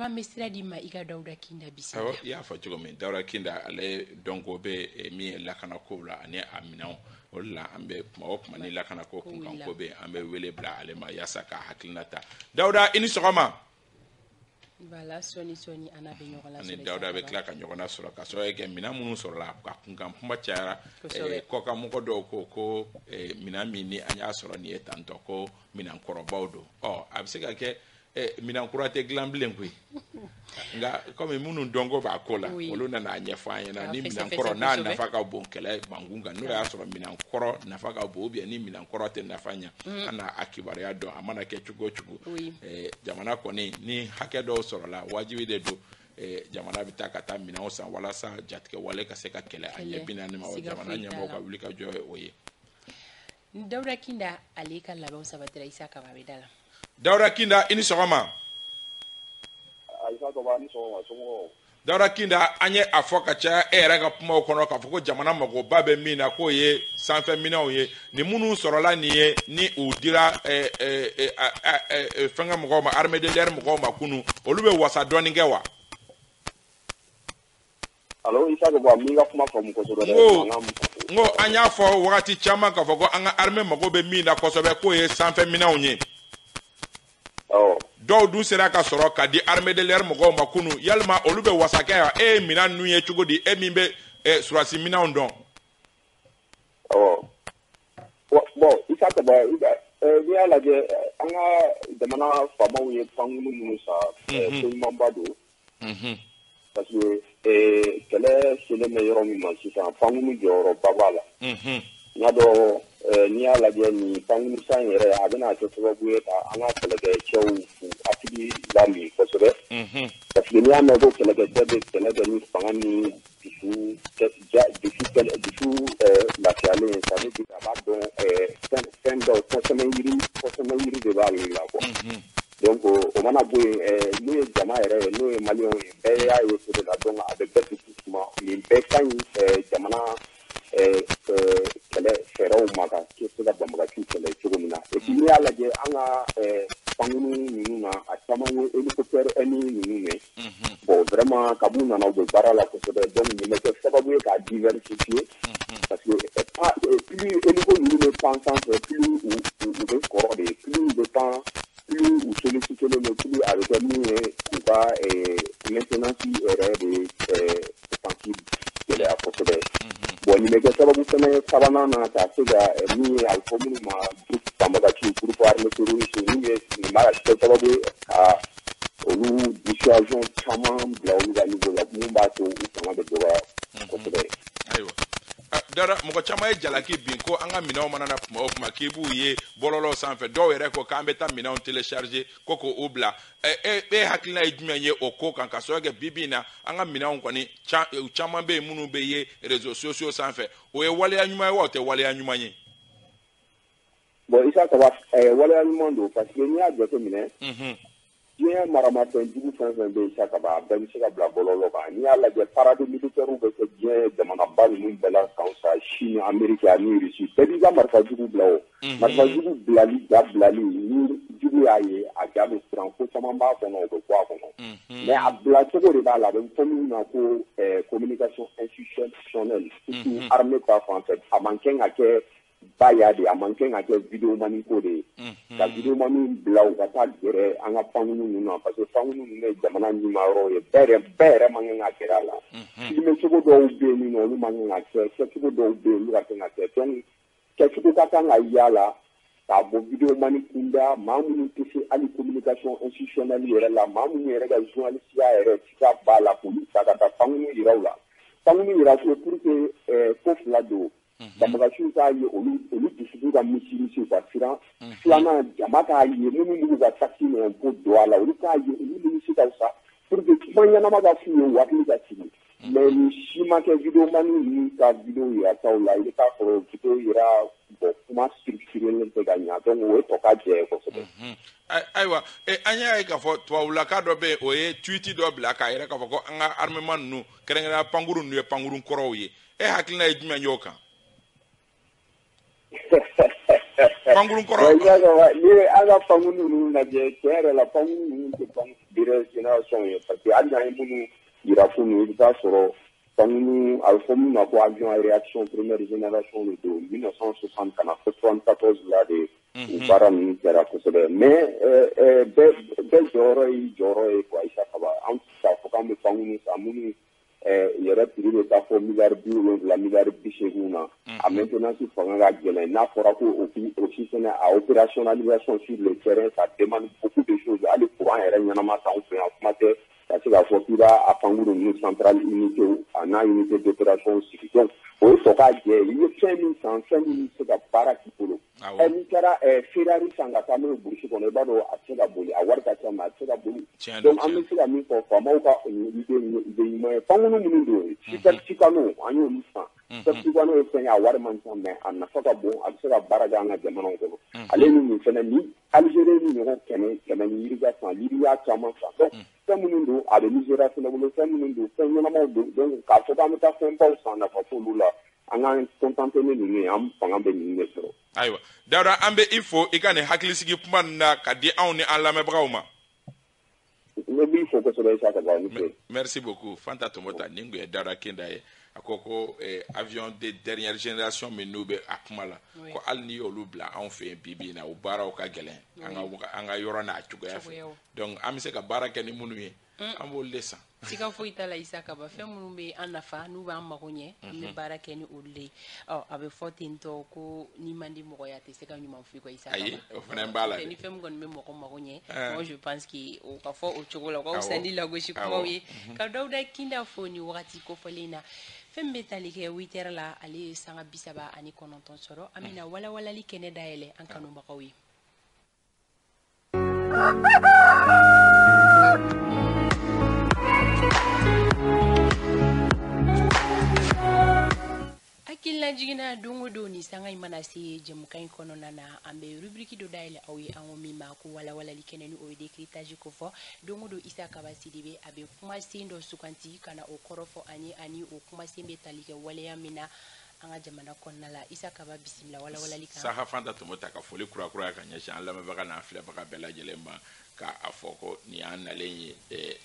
Ama mesira di ma iga Dauda Kinda bisi. Awo ya fa jogo min Dauda Kinda ale dongo be mi lakana ko la ani aminao wala ambe kuma ni lakana ko kun kan ko be ambe wele bla ale ma yasa ka haklinata Dauda ini sogoma Bala soni ana be nyogala ani Dauda be kla ka nyogona sura ka so ege mina munu sura la ka kun kan pumba chara ko ka muko do ko mina mini anya sura ni etanto ko mina korobawdo abiseka ke mina kurate glamblen kwe nga comme munu dongo ba kola olu na nyefanya na ni mina koro na nafaka bonkele bangunga no ya so mina koro nafaka bo obi ni mina koro te nafanya ana akibare ado amana ke chugo jamana ko ni hake do soro la wajibi de do jamana bitaka ta mina osan wala sa jatke wale ka seka kele anye bina ni ma jamana nyamo ka wulika jo oye Dauda Kinda alika labo sabatira Isaka babedala Dauda Kinda ini sogoma Isaka ba ni sogoma somo Dauda Kinda anye afoka cha era ka puma okono ka foko jamana mago babe mina ko ye sanfe mina oye ni munu sorola ni ye ni udira fanga mago ma armée de l'air mago ma kunu olube wasa doni ngewa Allo Isaka ba mi ga kuma from ko so ngo anya fo wakati chama ka foko anga armée mago be mina ko so be ko ye sanfe mina onye do du sera ka soro ka di armée de l'air mo ma kunu yalma olube wasake ya mina nuye chugo di mimbe surasi mina ondon bon Isaka ba ni ala je anga demana fama uye pangunu musa so mambado parce que kele sele me yoro mi masita pangunu joro babala nyado ni ala je ni pangunu san yere abena to sababu eta anga kelege chew atigi lami ko sobe parce que ni ame go kelege debe kelege ni pangani difu difu la fiale ça veut dire ba don fin do consommer yiri de ba ni la ko donc o mana bo no jama yere no malion be ya yo so la don avec des tout ni be kan jamana kele fero maga ke so da bamaga ki kele chogomina e bi ala je anga pangunu nuna atama yo helicopter eni nune bon vraiment kabuna na do barala ko so da don ni meke sababu ka diversifier parce que plus hélico nune pensant plus ou de corps de plus de temps plus ou solliciter le plus avec nous ou pas maintenant si erreur de sensible que la procédure bon ni meke sababu fene sabana na ta sega ni alfomu ma tamaga ci pour pouvoir le terroriste ni mara sababu a olu dissuasion chama bla olu ga niveau la mumba to tama de doa procédure ayo dara mo ko chama e jalaki bin ko anga mina o manana kuma kibu ye bololo sanfe do were ko kambe ta mina on télécharger koko obla hakina ejumanye oko kan kasoge bibina anga mina on kwani chama be munu be ye réseaux sociaux sanfe o e wale anyuma e wote wale anyuma yin bon isa ta wale anyuma ndo parce que ni a joto mine bien maramaten dugu fɛn be Isaka ba bɛɛ bɛ se ka bila bɔlɔlɔ kan ni y'a lajɛ parade militaire bɛ kɛ diɲɛ jamanaba ninnu bɛɛ la kan sa Chine Amérique ani Russie bɛɛ b'i ka marifa jugu bila o marifa jugu bilali ni jugu y'a ye a ja bɛ siran ko caman b'a kɔnɔ o bɛ bɔ a kɔnɔ mais a bila cogo de b'a la a bɛ fɔ min ma ko communication institutionnelle surtout armée ta fan fɛ a man kɛ ka kɛ baya de a man kɛ ka kɛ vidéo mani ko de ka vidéo mani bila u ka taa gɛrɛ an ka fangunu ninnu na parce que fangunu ninnu ye jamana ɲumayɔrɔ ye bɛɛ yɛrɛ man kan ka gɛrɛ a la filime cogo dɔw bɛ yen nɔ olu man kan ka kɛ kɛcogo dɔw bɛ yen olu ka kan ka kɛ donc kɛcogo ka kan ka y'a la k'a bɔ vidéo mani kunda maa minnu tɛ se hali communication institutionnelle yɛrɛ la maa minnu yɛrɛ ka journalistiya yɛrɛ sika b'a la k'olu ta ka taa fangunu yira u la fangunu yira ko pour que ko fila don bamagasiw k'a ye olu dusukun ka misirisi ka siran filanan jama k'a ye minnu b'u ka taxi ni impôt don a la olu k'a ye olu nimisi ka fisa pour que kuma ɲɛnama ka f'u ye u hakili ka sigi mais ni si ma kɛ vidéo mani ninnu ka vidéo yira taw la i bɛ taa sɔrɔ vidéo yira bon kuma structurelen tɛ ka ɲa donc o ye tɔ ka jɛ ye kosɛbɛ ayiwa an y'a ye k'a fɔ tubabulaka dɔ bɛ yen o ye tweet dɔ bila k'a yɛrɛ k'a fɔ ko an ka armement ninnu kɛrɛnkɛrɛnnenya pankuru ninnu ye pankuru kɔrɔw ye e hakilina ye jumɛn ye o kan Pangurun kɔrɔ. Ni ala pangurun ninnu lajɛ tiɲɛ yɛrɛ la pangurun ninnu tɛ pangurun génération ye parce que hali n'an ye minnu yira fo ninnu i bɛ taa sɔrɔ pangurun a bɛ fɔ min ma ko avion à réaction première génération de don 1960 ka na fo 74 la de u baara ninnu kɛra kosɛbɛ mais bɛɛ jɔyɔrɔ y'i jɔyɔrɔ ye quoi Isa Kaba an tɛ se k'a fɔ k'an bɛ pangurun san minnu yɛrɛ prix bɛ taa fɔ miliyari 70 miliyari 80 na a maintenance fanga ka gɛlɛn n'a fɔra ko aussi fɛnɛ a opérationnalisation sur le terrain ça demande beaucoup de choses hali courant yɛrɛ ɲɛnama t'anw fɛ yan kuma tɛ ka se k'a fɔ k'i b'a pangurun ninnu centrale unité a n'a unité d'opération sigi donc o ye sɔn k'a jɛ i ye fɛn min san fɛn min bɛ se ka baara k'i bolo n'i kɛra Ferrari san ka taa n'o ye burusi kɔnɔ i b'a dɔn a tɛ se ka boli a wari ka ca mais a tɛ se ka boli donc an bɛ se ka min fɔ faamaw ka idée ɲuman ye pangurun minnu don super Tucano an y'olu san super Tucano ye fɛn ye a wari man ca mais a nafa ka bon a bɛ se ka baara kɛ an ka jamanaw kɔnɔ ale ni nin fɛnɛ ni Algérie ni ɲɔgɔn kɛmɛ ni yiri ka san yiri y'a caman san donc fɛn minnu don a bɛ Nigéria fɛnɛ bolo fɛn minnu don fɛn ɲɛnamaw don donc k'a fɔ k'an bɛ taa fɛn baw san nafa f'olu la an k'an contenter ni ninnu ye an fanga bɛ ninnu de sɔrɔ. Ayiwa Dawuda an bɛ i fo i ka nin hakilisigi kuma ninnu na ka di anw ni an lamɛnbagaw ma. Ne b'i fo kosɛbɛ Isa Kaba ni ce. Merci beaucoup Fanta Tomota nin tun ye Dawuda Kinda ye a ko ko avion de dernière génération min n'u bɛ a kuma la ko hali n'i y'olu bila anw fɛ yen bi bi in na o baaraw ka gɛlɛn an ka yɔrɔ n'a cogoya fɛ donc an bɛ se ka baara kɛ ni minnu ye an b'olu de san. Siga foyi t'a la Isa Kaba fɛn minnu bɛ an nafa n'u b'an mago ɲɛ an bɛ baara kɛ ni olu de ye a bɛ fɔ ten tɔ ko ni man di mɔgɔ ye a tɛ se ka ɲuman f'i kɔ Isa Kaba ayi o fana b'a la ni fɛn min kɔni bɛ mɔgɔ mago ɲɛ moi je pense que o ka fɔ o cogo la o ka fisa ni lagosi kumaw ye ka Dawuda Kinda fo ni wagati kofɔlen na fɛn min bɛ tali kɛ 8h la ale ye sanga 39 sɔrɔ an bɛna walawalali kɛnɛ dayɛlɛ an kanubagaw ye. Hakilina jiginna don o don ni sanga in mana se jɛmukan in kɔnɔna na an bɛ rubrique dɔ dayɛlɛ aw ye an ko min ma ko walawalali kɛnɛ ni o ye décryptage ko fɔ don o don Isa Kaba Sidibe a bɛ kumasen dɔ suganti ka na o kɔrɔ fɔ ani o kumasen bɛ tali kɛ waleya min na an ka jamana kɔnɔna la Isa Kaba bisimila walawalali kan. Saha Fanta Tomota ka foli kura ka ɲɛsin an lamɛnbaga n'an filɛbaga bɛɛ lajɛlen ma ka a fɔ ko nin y'an nalen ye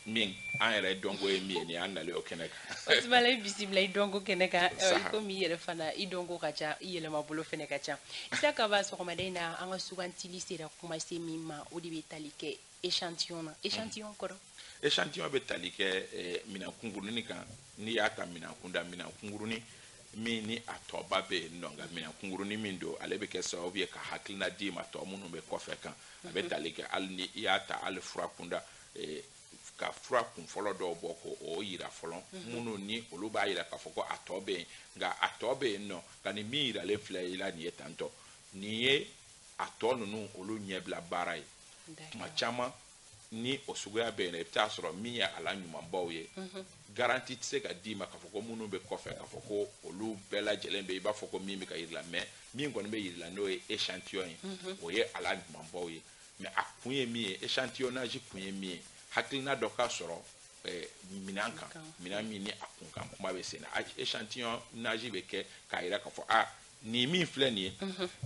min an yɛrɛ dɔnko ye min ye nin y'an nalen o kɛnɛ kan. O tuma la i bisimila i dɔnko kɛnɛ kan i komi i yɛrɛ fana i dɔnko ka ca i yɛlɛma bolo fɛnɛ ka ca. Isa Kaba sɔgɔmada in na an ka sugantili sera kumasen min ma o de bɛ tali kɛ échantillon na échantillon kɔrɔ. Échantillon bɛ tali kɛ minɛn kunkurunin kan n'i y'a ta minɛn kunda minɛn kunkurunin min ni a tɔba bɛ yen nɔ nka minɛn kunkurunin min don ale bɛ kɛ sababu ye ka hakilina di ma tɔ minnu bɛ kɔfɛ kan a bɛ tali kɛ hali ni i y'a ta hali fura kunda ka fura kun fɔlɔ dɔw bɔ ko o yira fɔlɔ minnu ni olu b'a yira k'a fɔ ko a tɔ bɛ yen nka a tɔ bɛ yen nɔ nka ni min yiralen filɛ i la nin ye tantɔ nin ye a tɔ ninnu olu ɲɛbila baara ye tuma caman ni o suguya bɛ yen i bɛ taa sɔrɔ min ye ala ɲumanbaw ye garanti tɛ se ka d'i ma k'a fɔ ko minnu bɛ kɔfɛ k'a fɔ ko olu bɛɛ lajɛlen bɛ i b'a fɔ ko min bɛ ka yirila mais min kɔni bɛ yirila n'o ye échantillon ye o ye ala ɲumanbaw ye mais a kun ye min ye échantillonnage kun ye min ye hakilina dɔ ka sɔrɔ minɛn kan minɛn min ni a kun kan kuma bɛ sen na échantillonnage bɛ kɛ k'a yira k'a fɔ nin min filɛ nin ye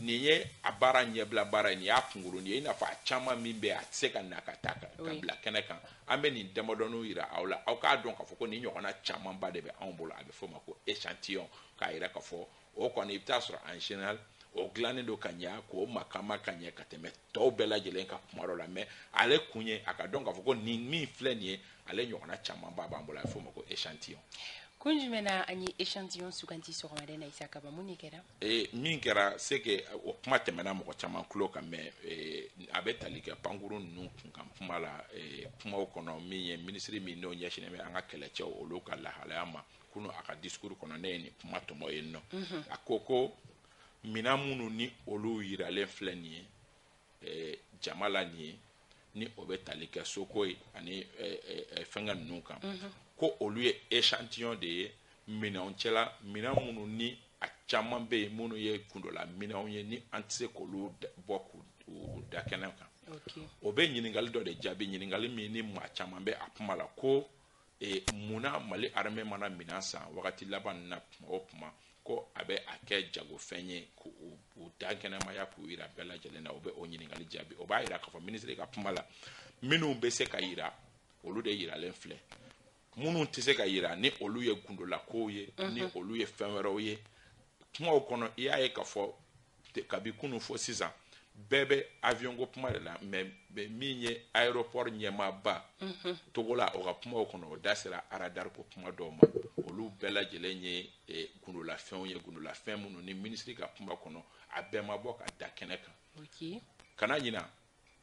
nin ye a baara ɲɛbila baara ye nin y'a kunkurunin ye i n'a fɔ a caman min bɛ yen a tɛ se ka na ka taa ka bila kɛnɛ kan an bɛ nin damadɔninw yira aw la aw k'a dɔn k'a fɔ ko nin ɲɔgɔnna camanba de bɛ anw bolo a bɛ fɔ o ma ko échantillon k'a yira k'a fɔ o kɔni i bɛ taa sɔrɔ en général o dilannen don ka ɲɛ k'o makama ka ɲɛ ka tɛmɛ tɔw bɛɛ lajɛlen ka kuma dɔ la mais ale kun ye a ka dɔn k'a fɔ ko nin min filɛ nin ye ale ɲɔgɔnna camanba b'an bolo a bɛ fɔ o ma ko échantillon. Kun jumɛn na an ye échantillon suganti sɔgɔmada in na Isa Kaba mun de kɛra? Min kɛra c'est que o kuma tɛmɛna mɔgɔ caman tulo kan mais a bɛ tali kɛ pankuru ninnu kunkan kuma la kumaw kɔnɔ min ye minisiri min n'o ɲɛsinnen bɛ an ka kɛlɛcɛw olu ka lahalaya ma kunun a ka discours kɔnɔ ne ye nin kuma tɔmɔ yen nɔ a ko minɛn minnu ni olu yiralen filɛ nin ye jama la nin ye ni o bɛ tali kɛ soko ye ani fɛngɛ ninnu kan ko olu ye échantillon de ye minɛnw cɛla minɛn minnu ni a caman bɛ yen minnu ye kundola minɛnw ye ni an tɛ se k'olu bɔ k'u da kɛnɛ kan o bɛ ɲininkali dɔ de jaabi ɲininkali min ni maa caman bɛ a kuma la ko munna Mali armée mana minɛn san wagati laban na kuma o kuma ko a bɛ a kɛ jagofɛn ye k'u dan kɛnɛmaya k'u yira bɛɛ lajɛlen na o bɛ o ɲininkali jaabi o b'a yira k'a fɔ ministre ka kuma la minnu bɛ se ka yira olu de yiralen filɛ minnu tɛ se ka yira ni olu ye gundolakow ye ni olu ye fɛn wɛrɛw ye kumaw kɔnɔ i y'a ye k'a fɔ kabi kunu fɔ sisan bɛɛ bɛ avion ko kuma de la mais min ye aéroport ɲɛmaaba togo la o ka kumaw kɔnɔ o da sera radar ko kuma dɔw ma olu bɛɛ lajɛlen ye gundolafɛnw ye gundolafɛn minnu ni ministre ka kuma kɔnɔ a bɛɛ ma bɔ ka da kɛnɛ kan kana ɲina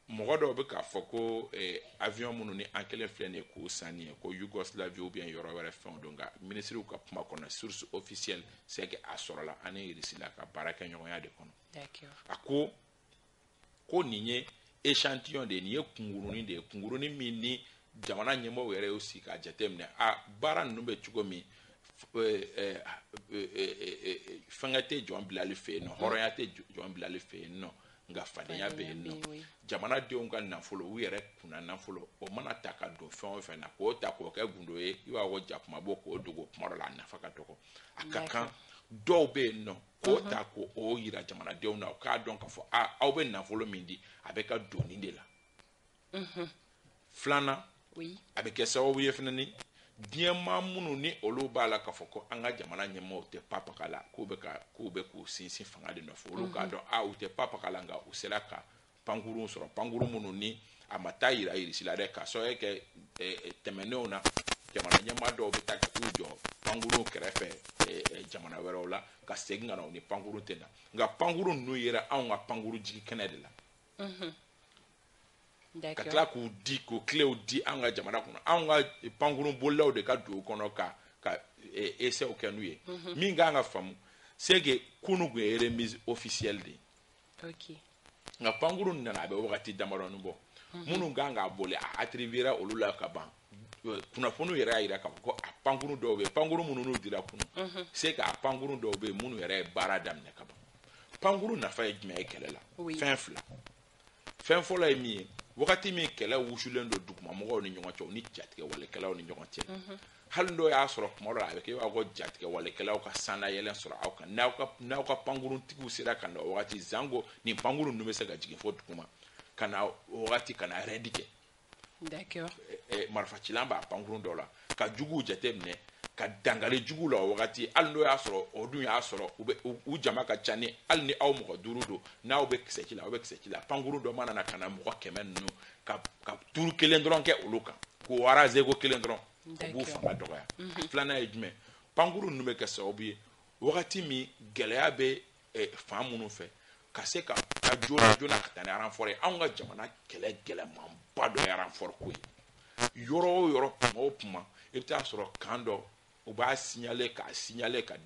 mɔgɔ dɔw bɛ k'a fɔ ko avion minnu ni an kelen filɛ nin ye k'o sanni ye ko Yougoslavie ou bien yɔrɔ wɛrɛ fɛnw don nka ministre ka kuma kɔnɔ source officielle c'est que a sɔrɔla ani Russie la ka baara kɛ ɲɔgɔnya de kɔnɔ a ko nin ye échantillon de nin ye kungurunin de ye kungurunin min ni jamana ɲɛmɔgɔw yɛrɛ y'o sigi k'a jateminɛ baara ninnu bɛ cogo min fɛnkɛ tɛ jɔn bilali fɛ yen nɔ hɔrɔnya tɛ jɔn bilali fɛ yen nɔ nka fadenya bɛ yen nɔ jamanadenw ka nafolo u yɛrɛ kunna nafolo o mana ta ka don fɛn o fɛn na k'o ta k'o kɛ gundo ye i b'a fɔ jakuma bɔ k'o dogo kuma dɔ la a nafa ka dɔgɔ a ka kan dɔw bɛ yen nɔ k'o ta k'o yira jamanadenw na u k'a dɔn k'a fɔ aw bɛ nafolo min di a bɛ ka don nin de la filanan a bɛ kɛ sababu ye fana ni diɲɛmaa minnu ni olu b'a la k'a fɔ ko an ka jamana ɲɛmɔgɔw tɛ papaka la k'u bɛ k'u sinsin fanga de nɔfɛ olu k'a dɔn u tɛ papaka la nka u sera ka pankuru sɔrɔ pankuru minnu ni a ma taa yira Irisi la dɛ k'a sɔrɔ kɛ tɛmɛnenw na jamana ɲɛmaa dɔw bɛ taa ka t'u jɔ pankuru kɛrɛfɛ jamana wɛrɛw la ka segin ka na u ni pankuru tɛ na nka pankuru ninnu yera anw ka pankuru jigi kɛnɛ de la ka tila k'u kilew di an ka jamana kɔnɔ anw ka pankuru bolilaw de ka don u kɔnɔ ka essaiw kɛ n'u ye min kan ka faamu c'est que kunu tun ye remise officielle de ye nka pankuru nana a bɛ wagati damadɔni bɔ minnu kan k'a boli a attribuera olu la ka ban kunnafoniw yɛrɛ y'a yira k'a fɔ ko a pankuru dɔw bɛ yen pankuru minnu n'u dira kunu c'est que a pankuru dɔw bɛ yen minnu yɛrɛ ye baara daminɛ ka ban pankuru nafa ye jumɛn ye kɛlɛ la fɛn fila fɛn fɔlɔ ye min ye wagati min kɛlɛ wusulen don dugumamɔgɔw ni ɲɔgɔn cɛ u ni jatigɛ walekɛlaw ni ɲɔgɔn cɛ hali n'o y'a sɔrɔ kuma dɔ la a bɛ kɛ i b'a fɔ jatigɛ walekɛlaw ka sannayɛlɛn sɔrɔ aw kan n'aw ka pankuruntigiw sera ka na o wagati zango nin pankuru ninnu bɛ se ka jigin fo duguma ka na o wagati ka na rɛdi kɛ marifacilan b'a pankurun dɔw la ka juguw jateminɛ ka dangali jugu la o wagati hali n'o y'a sɔrɔ o dun y'a sɔrɔ u jama ka ca ni hali ni aw mɔgɔ duuru don n'aw bɛ kisɛ ci la aw bɛ kisɛ ci la pankuru dɔ mana na ka na mɔgɔ 100 ninnu ka turu kelen dɔrɔn kɛ olu kan k'o araze ko kelen dɔrɔn o b'u fanga dɔgɔya filanan ye jumɛn pankuru ninnu bɛ kɛ sababu ye wagati min gɛlɛya bɛ fan minnu fɛ ka se ka joona joona ka taa ni aranfɔr ye anw ka jamana kɛlɛ gɛlɛmanba dɔ ye aranfɔr ko ye yɔrɔ o yɔrɔ kuma o kuma i bɛ taa sɔrɔ kan dɔ u b'a signaler ka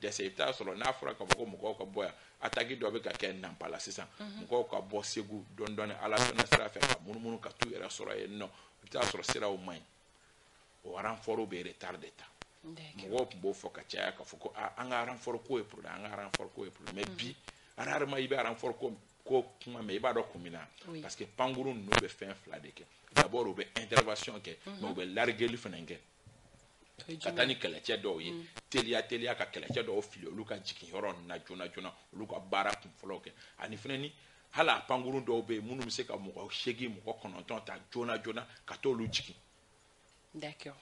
dɛsɛ i bɛ taa sɔrɔ n'a fɔra k'a fɔ ko mɔgɔw ka bɔ yan attaque dɔ bɛ ka kɛ Nampala sisan mɔgɔw ka bɔ Segu dɔɔni dɔɔni Alasana sira fɛ ka munumunu ka t'u yɛrɛ sɔrɔ yen nɔ i bɛ taa sɔrɔ siraw man ɲi o aranfɔr bɛ retard de ta mɔgɔw tun b'o fɔ ka caya k'a fɔ ko an ka aranfɔr ko ye problème an ka aranfɔr ko ye problème mais bi rarement i bɛ aranfɔr ko kuma mɛn i b'a dɔn kun min na parce que pankuru ninnu bɛ fɛn fila de kɛ d'abord u bɛ intervention kɛ mais u bɛ largueli fana kɛ ka taa ni kɛlɛcɛ dɔw ye teliya ka kɛlɛcɛ dɔw fili olu ka jigin yɔrɔ ninnu na joona joona olu ka baara kunfɔlɔw kɛ ani fana ni hali a pankuru dɔw bɛ yen minnu bɛ se ka mɔgɔ 8 mɔgɔ 9 ta joona joona ka t'olu jigin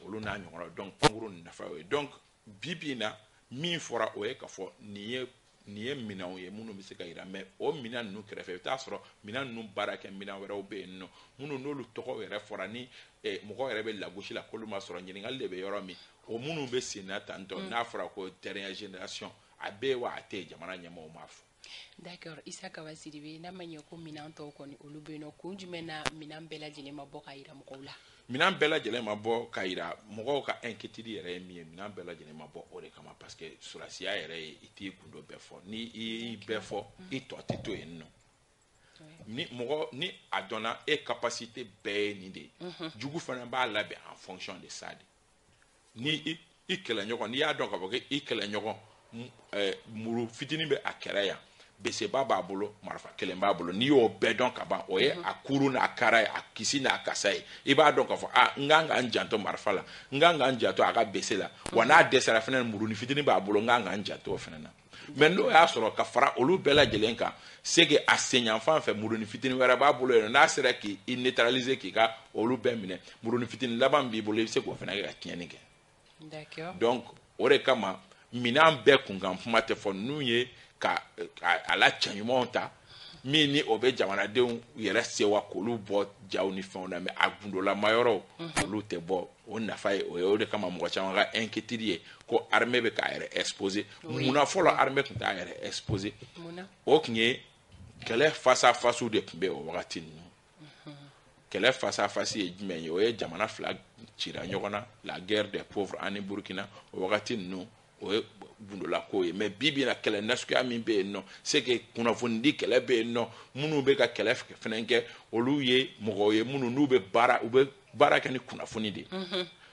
olu n'a ɲɔgɔnna donc pankuru nafa y'o ye donc bi na min fɔra o ye k'a fɔ nin ye minɛnw ye minnu bɛ se ka yira mais o minɛn ninnu kɛrɛfɛ i bɛ taa sɔrɔ minɛn ninnu baara kɛ minɛn wɛrɛw bɛ yen nɔ minnu n'olu tɔgɔ yɛrɛ fɔra ni mɔgɔ yɛrɛ bɛ lagosi la k'olu ma sɔrɔ ɲininkali de bɛ yɔrɔ min o minnu bɛ sen na tantɔ n'a fɔra ko dernière génération a bɛ yen wa a tɛ yen jamana ɲɛmɔgɔw m'a fɔ. D'accord, Issa Kaba Sidibe n'a ma ɲɛ ko minɛn tɔw kɔni olu bɛ yen nɔ kun jumɛn na minɛn bɛɛ lajɛlen ma bɔ ka yira mɔgɔw la. Minɛn bɛɛ lajɛlen ma bɔ ka yira mɔgɔw ka inquiétude yɛrɛ ye min ye minɛn bɛɛ lajɛlen ma bɔ o de kama parce que surasiya yɛrɛ ye i t'i gundo bɛɛ fɔ ni i y'i bɛɛ fɔ i tɔ tɛ to yen nɔ ni a dɔnna e capacité bɛɛ ye nin de ye jugu fana b'a labɛn en fonction de ça de ni i kɛlɛɲɔgɔn n'i y'a dɔn k'a fɔ ko i kɛlɛɲɔgɔn muru fitinin bɛ a kɛrɛ yan beseba b'a bolo marifa kelen b'a bolo n'i y'o bɛɛ dɔn ka ban o ye a kuru n'a kara ye a kisi n'a kasa ye i b'a dɔn k'a fɔ n kan ka n janto marifa la n kan ka n janto a ka bese la wa n'a dɛsɛra fana muru ni fitinin b'a bolo n kan ka n janto o fana na mais n'o y'a sɔrɔ ka fara olu bɛɛ lajɛlen kan c'est que a seɲan fan fɛ murunin fitinin wɛrɛ b'a bolo yen n'a sera k'i neutraliser k'i ka olu bɛɛ minɛ murunin fitinin laban b'i bolo i bɛ se k'o fana kɛ ka tiɲɛni kɛ. D'accord. Donc o de kama minɛn bɛɛ kunkan kuma tɛ fɔ n'u ye ka a la cɛ ɲumanw ta min ni o bɛ jamanadenw yɛrɛ sewa k'olu bɔ jaw ni fɛnw na mais a gundolama yɔrɔ olu tɛ bɔ o nafa ye o ye o de kama mɔgɔ caman ka inquiétude ye ko armée bɛ k'a yɛrɛ exposer munna fɔlɔ armée tun t'a yɛrɛ exposer o tun ye kɛlɛ face à face de tun bɛ o wagati ninnu kɛlɛ face à face ye jumɛn ye o ye jamana fila cira ɲɔgɔn na la guerre des pauvres ani Burkina o wagati ninnu o ye bundola ko ye mais bibi na kɛlɛ nasuguya min bɛ yen nɔ c'est que kunnafoni di kɛlɛ bɛ yen nɔ minnu bɛ ka kɛlɛ fɛnɛ kɛ olu ye mɔgɔw ye minnu n'u bɛ baara kɛ ni kunnafoni de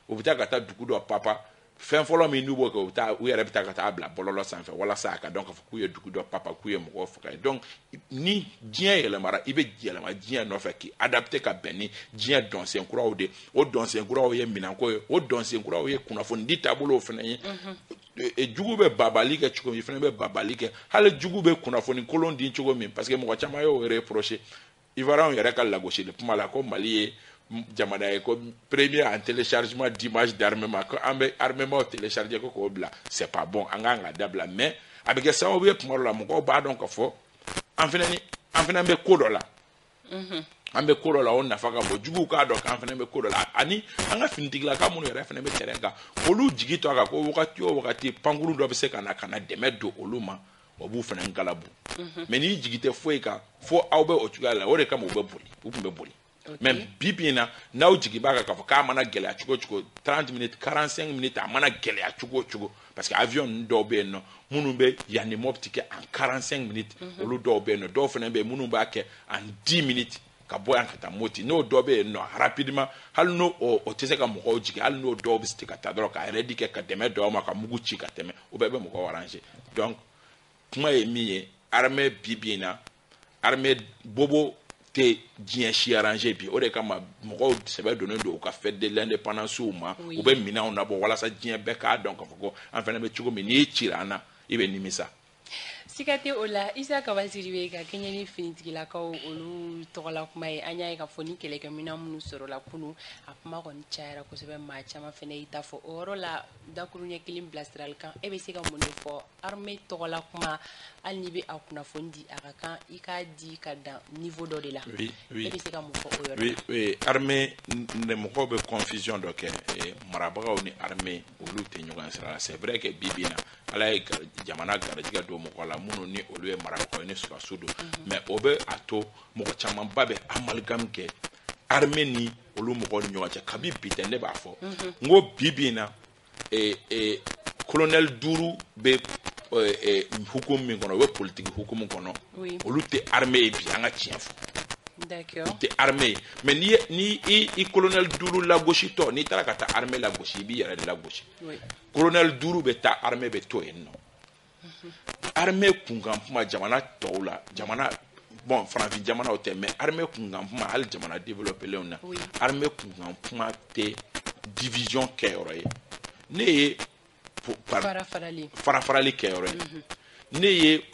u bɛ taa ka taa dugu dɔ papa fɛn fɔlɔ min n'u b'o kɛ u yɛrɛ bɛ taa ka taa bila bɔlɔlɔ sanfɛ walasa a ka dɔn k'a fɔ k'u ye dugu dɔ papa k'u ye mɔgɔw faga donc ni diɲɛ yɛlɛmara i bɛ yɛlɛma diɲɛ nɔfɛ k'i adapter ka bɛn ni diɲɛ dɔnsen kuraw de o dɔnsen kuraw ye minɛnko ye o dɔnsen kuraw ye kunnafoni di taabolow fana ye jugu bɛ babali kɛ cogo min fana bɛ babali kɛ hali jugu bɛ kunnafoni kolon di cogo min parce que mɔgɔ caman y'o reprocher Ivoiriens yɛrɛ ka lagosili kuma la ko Mali ye jamana ye ko premier en téléchargement d'image d'armement ko an bɛ armement télécharger ko k'o bila c'est pas bon an kan ka dabila mais a bɛ kɛ sababu ye tuma dɔ la mɔgɔw b'a dɔn k'a fɔ an fana bɛ ko dɔ la an bɛ ko dɔ la o nafa ka bon juguw k'a dɔn k'an fana bɛ ko dɔ la ani an ka finitigilaka minnu yɛrɛ fana bɛ terrain kan olu jigi to a kan ko wagati o wagati pankuru dɔ bɛ se ka na dɛmɛ don olu ma o b'u fana ngalabu mais n'i jigi tɛ foyi kan fo aw bɛ o cogoya la o de kama u tun bɛ boli mais bibi in na n'aw jigi b'a kan k'a fɔ k'a mana gɛlɛya cogo cogo 30 minutes 45 minutes a mana gɛlɛya cogo cogo parce que avion ninnu dɔw bɛ yen nɔ minnu bɛ yanni Mopti kɛ en 45 minutes olu dɔw bɛ yen nɔ dɔw fana bɛ yen minnu b'a kɛ en 10 minutes ka bɔ yan ka taa Mopti n'o dɔw bɛ yen nɔ rapidement hali n'o o tɛ se ka mɔgɔw jigin hali n'o dɔw bɛ se ka taa dɔrɔn ka ready kɛ ka dɛmɛ dɔw ma ka mugu ci ka tɛmɛ o bɛɛ bɛ mɔgɔw arranger donc kuma ye min ye armée bibi in na armée bobo tɛ diɲɛ si arranger bi o de kama mɔgɔw sɛbɛ donnen don u ka fête de l'indépendance ma u bɛ minɛnw labɔ walasa diɲɛ bɛɛ k'a dɔn k'a fɔ ko an fana bɛ cogo min n'i cira an na i bɛ nimisa. Siga tɛ o la Isa Kabasiri bɛ ka kɛɲɛ ni finitigilakaw olu tɔgɔla kuma ye an y'a ye k'a fɔ ni kɛlɛkɛminɛn minnu sɔrɔla kunun a kuma kɔni cayara kosɛbɛ maa caman fana y'i ta fɔ o yɔrɔ la dakuru ɲɛ kelen bilasiralikan e bɛ se ka mun de fɔ armée tɔgɔla kuma hali n'i bɛ a kunnafoni di a ka kan i k'a di ka dan niveau dɔ de la e bɛ se ka mun fɔ o yɔrɔ la. oui armée mɔgɔw bɛ confusion dɔ kɛ marabagaw ni armée olu tɛ ɲɔgɔn sira la c'est vrai que bibi in na ala ye jamana garijɛgɛ don mɔgɔ la minnu ni olu ye marabagaw ni sɔrɔsiw don mais o bɛ a to mɔgɔ camanba bɛ amalgame kɛ armée ni olu mɔgɔw ni ɲɔgɔn cɛ kabi bi tɛ ne b'a fɔ n ko bibi in na colonel 5 bɛ hukumu min kɔnɔ o bɛ politique hukumu kɔnɔ olu tɛ armée ye bi an ka tiɲɛ fɔ. D'accord. U tɛ armée mais ni i colonel 5 lagositɔ n'i taara ka taa armée lagosi i b'i yɛrɛ de lagosi colonel 5 bɛ taa armée bɛ to yen nɔ armée kunkan kuma jamana tɔw la jamana bon farafin jamanaw tɛ mais armée kunkan kuma hali jamana développelenw na armée kunkan kuma tɛ division kɛyɔrɔ ye ne ye farafarali kɛyɔrɔ ye ne ye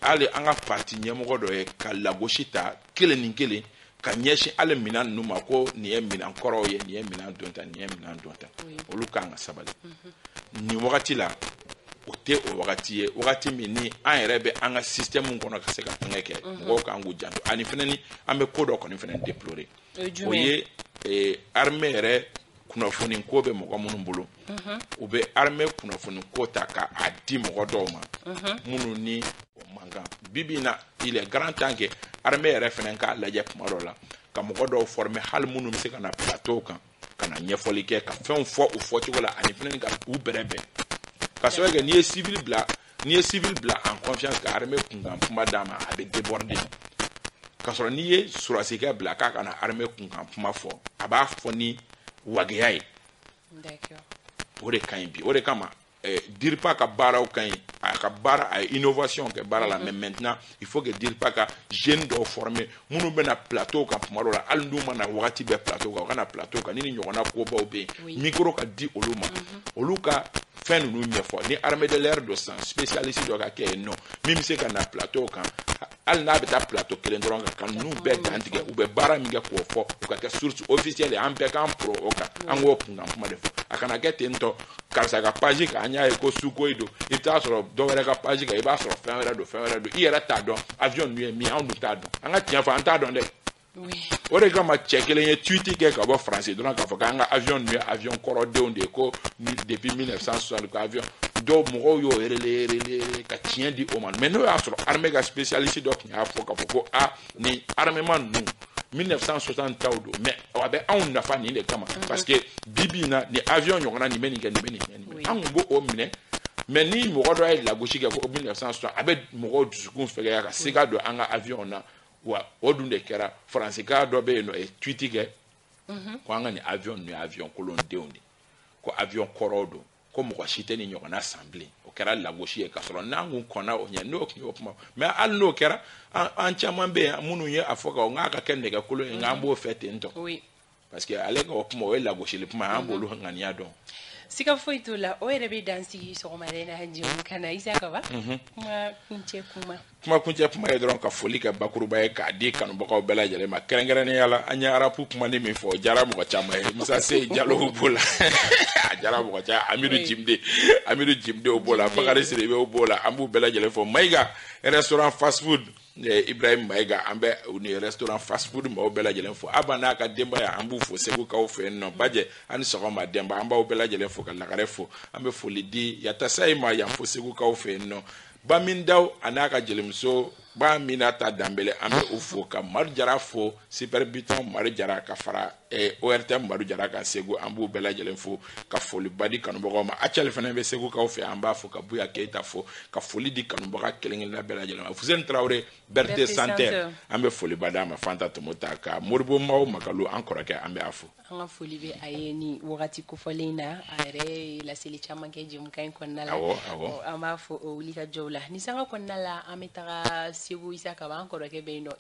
hali an ka parti ɲɛmɔgɔ dɔ ye ka lagosi ta kelen ni kelen ka ɲɛsin hali minɛn ninnu ma ko nin ye minɛn kɔrɔw ye nin ye minɛn don ta nin ye minɛn don ta olu kan ka sabali nin wagati la o tɛ o wagati ye wagati min ni an yɛrɛ bɛ an ka système kɔnɔ ka se ka fɛngɛ kɛ mɔgɔw kan k'u janto ani fana ni an bɛ ko dɔ kɔni fana déplorer o ye armée yɛrɛ kunnafoni ko bɛ mɔgɔ minnu bolo u bɛ armée kunnafoni ko ta ka a di mɔgɔ dɔw ma minnu ni o man kan bibi in na il est grand temps que armée yɛrɛ fana k'a lajɛ kuma dɔ la ka mɔgɔ dɔw former hali minnu bɛ se ka na plateau kan ka na ɲɛfɔli kɛ ka fɛnw fɔ u fɔcogo la ani fana ka u bɛrɛbɛn ka sababu kɛ n'i ye civil bila en confiance ka armée kunkan kuma d'a ma a bɛ déborder ka sɔrɔ n'i ye surasikɛ bila k'a ka na armée kunkan kuma fɔ a b'a fɔ ni wageya ye o de ka ɲi bi o de kama DIRPA ka baaraw ka ɲi a ka baara a ye innovation kɛ baara la mais maintenant il faut que DIRPA ka jeune dɔw former minnu bɛna plateau kan tuma dɔw la hali n'u mana wagati bɛɛ plateau kan u kana plateau kan ni ɲɔgɔnna kobaw bɛ yen micro ka di olu ma olu ka fɛn ninnu ɲɛfɔ ni armée de l'air dɔ san spécialiste dɔ ka kɛ yen nɔ min bɛ se ka na plateau kan hali n'a bɛ taa plateau kelen dɔrɔn kan ka ninnu bɛɛ dantigɛ u bɛ baara min kɛ k'o fɔ u ka kɛ source officielle an bɛɛ k'an pro o kan an k'o kunkan kuma de fɔ a kana kɛ ten tɔ karisa ka page kan an y'a ye ko sukoyi don i bɛ taa sɔrɔ dɔ wɛrɛ ka page kan i b'a sɔrɔ fɛn wɛrɛ don i yɛrɛ t'a dɔn avion ninnu ye min anw dun t'a dɔn an ka tiɲɛ fɔ an t'a dɔn dɛ. O de kama cɛ kelen ye tweet kɛ ka bɔ France dɔrɔn k'a fɔ k'an ka avion ninnu ye avion kɔrɔdenw de ye ko depuis 1960 ko avion dɔw mɔgɔw y'o relé ka tiɲɛ di o ma mais n'o y'a sɔrɔ armée ka spécialiste dɔ tun y'a fɔ k'a fɔ ko nin armement ninnu 1960 taw don mais a bɛ anw nafa nin de kama parce que bibi in na ni avion ɲɔgɔnna nin bɛ nin kɛ nin bɛ nin kɛ an kun b'o minɛ mais ni mɔgɔ dɔ ye lagosi kɛ ko 1960 a bɛ mɔgɔw dusukun fɛgɛya ka se ka don an ka avion na wa o dun de kɛra faransikan dɔ bɛ yen nɔ tweet kɛ ko an ka nin avion ninnu ye avion kolondenw de ko avion kɔrɔw don ko mɔgɔ si tɛ nin ɲɔgɔnna san bilen o kɛra lagosi ye k'a sɔrɔ n'an kun kɔnna o ɲɛ n'o tun y'o kuma mais hali n'o kɛra an caman bɛ yen minnu ye a fɔ k'a ka kɛ nɛgɛkolo ye nk'an b'o fɛ ten tɔ parce que ale ka o kuma o ye lagosili kuma an b'olu ŋaniya dɔn. Siga foyi t'o la o yɛrɛ bɛ dan sigi sɔgɔmada na jɛmu kana Isaka ba kuma kuncɛ kuma ye dɔrɔn ka foli kɛ bakuruba ye k'a di kanubagaw bɛɛ lajɛlen ma kɛrɛnkɛrɛnnenya la an ye arabu kuma ni min fɔ o jara mɔgɔ caman ye Musa Seyi Jalo b'o la a jara mɔgɔ caman Amidu Jimde b'o la Bakari Sidibe b'o la an b'u bɛɛ lajɛlen fɔ Mayiga restaurant fast food Ibrahim Mayiga an bɛ u ni restaurant fast food mɔgɔw bɛɛ lajɛlen fɔ Aba n'a ka denbaya an b'u fɔ Segukaw fɛ yen nɔ Bajɛ ani sɔgɔma denba an b'aw bɛɛ lajɛlen fɔ ka Lagare fɔ an bɛ foli di Yatasayi ma yan fɔ Segukaw fɛ yen nɔ Bamindaw a n'a ka jelimuso Ba Minata Dambele an bɛ u fɔ ka Madu Jara fɔ Super Biton Madu Jara ka fara ORTM Madu Jara ka Segu an b'u bɛɛ lajɛlen fɔ ka foli ba di kanubagaw ma Acɛli fana bɛ Segukaw fɛ an b'a fɔ ka Buya Keyita fɔ ka foli di kanubaga kelen-kelenna bɛɛ lajɛlen ma Fuseni Tarawele Berté Santerre an bɛ foli ba d'a ma Fanta Tomota ka Moribo Maw Makalu an kɔrɔkɛ an bɛ a fɔ an ka foli bɛ a ye ni wagati kofɔlen na a yɛrɛ laseli caman kɛ jɛmukan in kɔnɔna la an b'a fɔ o wuli ka jɔw la ni sanga kɔnɔna la an bɛ taga Segu Isaka ba an kɔrɔkɛ bɛ yen nɔ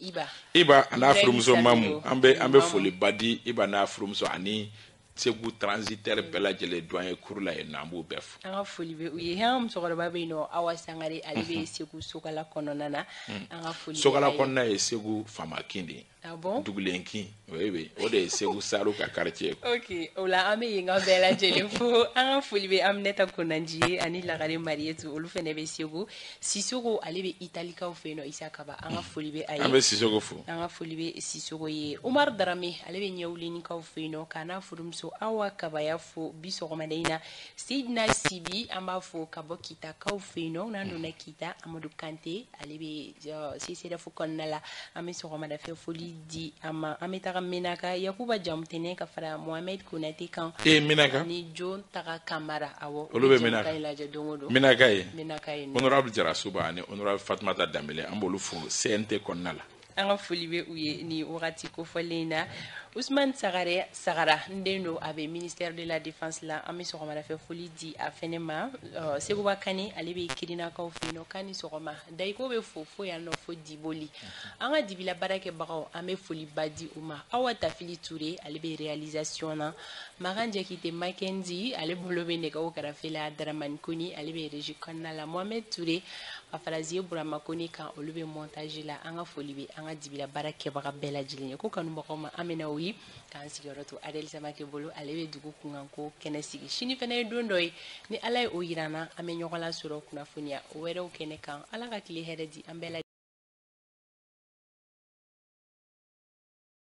Iba a n'a furumuso Mamu an bɛ foli ba di Iba n'a furumuso ani Segu transitaire bɛɛ lajɛlen doyen kuru la yen nɔ an b'u bɛɛ fɔ an ka foli bɛ u ye an musokɔrɔba bɛ yen nɔ Awa Sangare ale bɛ Segu Sokala kɔnɔna na an ka foli Sokala kɔnɔna ye Segu Famakin de ah bon Dugulenkin o de ye Segu Saru ka quartier ok o la an bɛ yen ka bɛɛ lajɛlen fo an ka foli bɛ Aminata Konanji ye ani Lagare Marietu olu fana bɛ Segu Sisoko ale bɛ Italikaw fɛ yen nɔ Isaka ba an ka foli bɛ a ye an bɛ Sisoko fo an ka foli bɛ Sisoko ye Umar Darame ale bɛ Ɲɛwulenikaw fɛ yen nɔ k'a n'a furumuso Awa Kabaya fo bi sɔgɔmada in na Seydina Sibi an b'a fɔ ka bɔ Kitakaw fɛ yen nɔ n'an donna Kita Amadou Kante ale bɛ CCDF kɔnɔna la an bɛ sɔgɔmada fɛ foli di an ma an bɛ taga Menaka Yakuba Jamutɛnɛ ka fara Mohamed Konate kan Menaka ni John Taga Kamara awɔ olu bɛ Menaka lajɛ don o don Menaka ye honorable Jarasuba ani honorable Fatumata Dambele an b'olu fo CNT kɔnɔna la an ka foli bɛ u ye ni wagati kofɔlen na Ousmane Sagara n den don a bɛ ministère de la défense la an bɛ sɔgɔmada fɛ foli di a fɛnɛ ma Seguba Kani ale bɛ Kirinakaw fɛ yen nɔ k'a ni sɔgɔma Dayiko bɛ fo yan nɔ fo Diboli an ka dibila baarakɛbagaw an bɛ foli ba di u ma Awa Tafili Ture ale bɛ réalisation na Makan Jakite Mackenzie ale bolo bɛ nɛgɛw kɛrɛfɛ la Daramani Koni ale bɛ régie kɔnɔna la Mohamed Ture ka fara Zie Burama Koni kan olu bɛ montage la an ka foli bɛ an ka dibila baarakɛbaga bɛɛ lajɛlen ye ko kanubagaw ma an bɛna oui k'an sigiyɔrɔ to Adel Samake bolo ale bɛ dugu kunkan ko kɛnɛ sigi sini fana ye don dɔ ye ni Ala ye o yir'an na an bɛ ɲɔgɔn lasɔrɔ kunnafoniya o wɛrɛw kɛnɛ kan Ala ka tile hɛrɛ di an bɛɛ